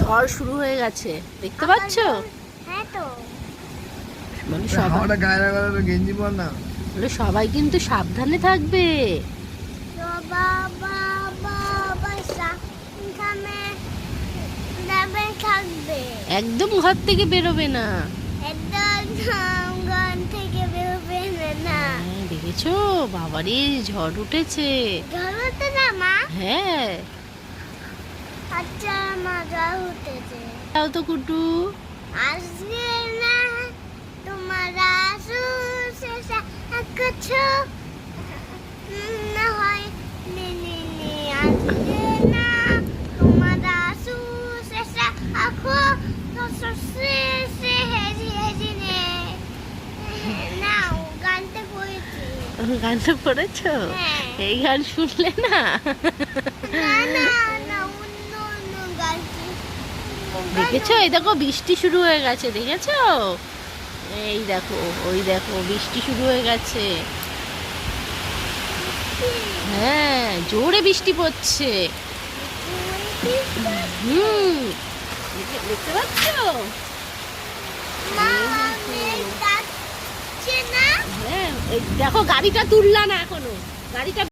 ঝড় শুরু হয়ে গেছে, দেখতে পাচ্ছ? হ্যাঁ তো। মানে সবাই গেঞ্জি পর না, বলে সবাই কিন্তু সাবধানে থাকবে। বাবা বাবা সাবধানে থাকবে। একদম ঘর থেকে বেরোবে না। একদম ঘর থেকে বেরোবে না। দেখেছো বাবারে ঝড় উঠেছে। ঝড় হতে না মা? হ্যাঁ, আচ্ছা মা, ঝড় উঠেছে। তাও তো কুটু। আজকে না তোমার আসু শেষে কিছু না হয় নে নে নে। আজকে না তোমার আসু শেষে আখো শেষে হেজি হেজি নে। নাও গানটা করেছি। গানটা পড়েছো? হ্যাঁ। এই গান শুনলে না? না না না, অন্য অন্য গানটি। দেখেছো, এই দেখো বৃষ্টি শুরু হয়ে গেছে, দেখেছো? এই দেখো, ওই দেখো বৃষ্টি শুরু হয়ে গেছে। হ্যাঁ, জোরে বৃষ্টি পড়ছে। দেখতে পাচ্ছ? মা আমি যাচ্ছে না। হ্যাঁ, এই দেখো গাড়িটা তুললা না এখনো, গাড়িটা